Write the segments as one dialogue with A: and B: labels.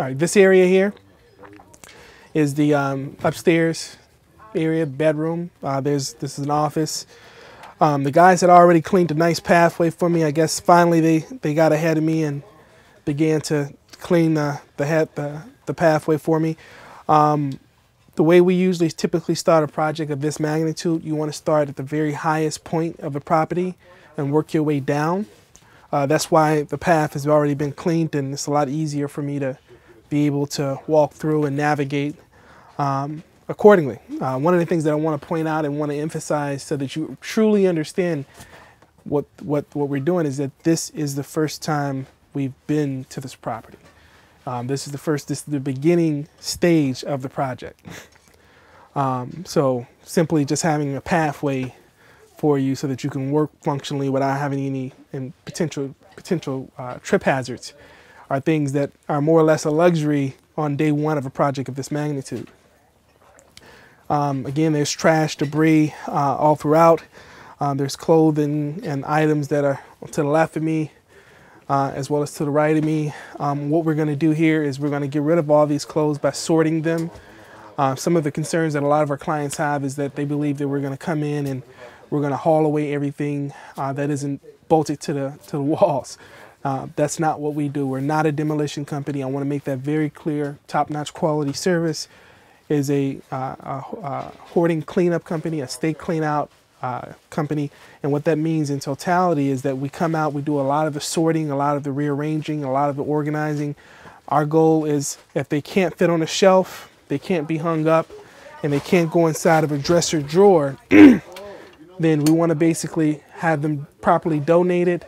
A: All right, this area here is the upstairs area, bedroom. This is an office. The guys had already cleaned a nice pathway for me. I guess finally they got ahead of me and began to clean the pathway for me. The way we usually typically start a project of this magnitude, you want to start at the very highest point of a property and work your way down. That's why the path has already been cleaned, and it's a lot easier for me to be able to walk through and navigate accordingly. One of the things that I want to point out and want to emphasize so that you truly understand what we're doing is that this is the first time we've been to this property. This is the beginning stage of the project. So simply just having a pathway for you so that you can work functionally without having any potential trip hazards are things that are more or less a luxury on day one of a project of this magnitude. Again, there's trash, debris all throughout. There's clothing and items that are to the left of me as well as to the right of me. What we're going to do here is we're going to get rid of all these clothes by sorting them. Some of the concerns that a lot of our clients have is that they believe that we're going to come in and we're going to haul away everything that isn't bolted to the walls. That's not what we do. We're not a demolition company. I want to make that very clear. Top-notch quality service is a hoarding cleanup company, a state clean-out company. And what that means in totality is that we come out, we do a lot of the sorting, a lot of the rearranging, a lot of the organizing. Our goal is if they can't fit on a shelf, they can't be hung up, and they can't go inside of a dresser drawer, then we want to basically have them properly donated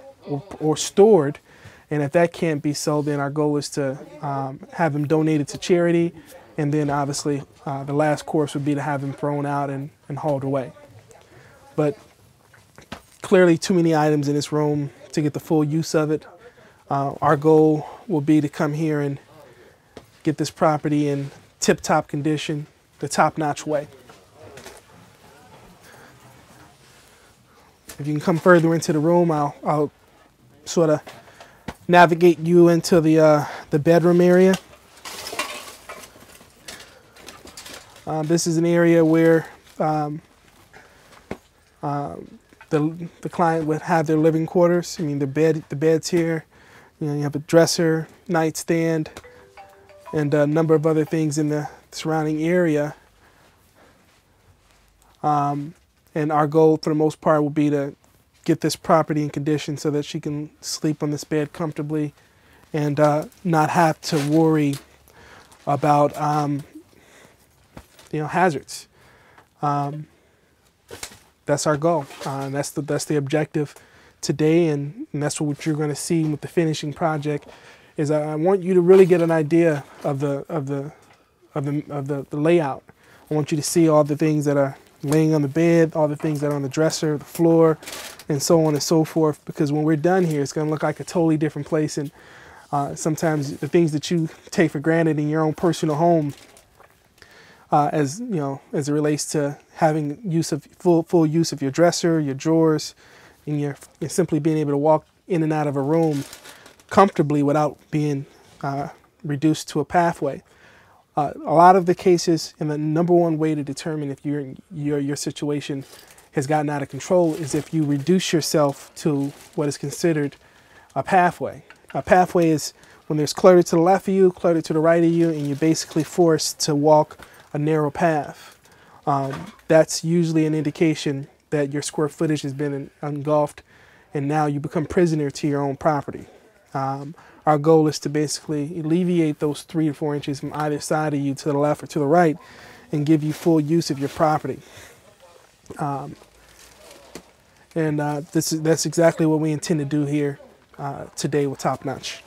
A: or stored. And if that can't be so, then our goal is to have them donated to charity. And then obviously the last course would be to have them thrown out and hauled away. But clearly too many items in this room to get the full use of it. Our goal will be to come here and get this property in tip-top condition, the top-notch way. If you can come further into the room, I'll sort of navigate you into the bedroom area. This is an area where the client would have their living quarters. I mean, the bed's here. You know, you have a dresser, nightstand, and a number of other things in the surrounding area. And our goal, for the most part, will be to get this property in condition so that she can sleep on this bed comfortably and not have to worry about hazards. That's our goal. That's the objective today, and that's what you're going to see with the finishing project. Is I want you to really get an idea of the layout. I want you to see all the things that are laying on the bed, all the things that are on the dresser, the floor, and so on and so forth. Because when we're done here, it's going to look like a totally different place. And sometimes the things that you take for granted in your own personal home, as it relates to having full use of your dresser, your drawers, and you're simply being able to walk in and out of a room comfortably without being reduced to a pathway. A lot of the cases, and the number one way to determine if your situation has gotten out of control is if you reduce yourself to what is considered a pathway. A pathway is when there's clutter to the left of you, clutter to the right of you, and you're basically forced to walk a narrow path. That's usually an indication that your square footage has been engulfed, and now you become prisoner to your own property. Our goal is to basically alleviate those 3 to 4 inches from either side of you to the left or to the right and give you full use of your property. That's exactly what we intend to do here today with Top Notch.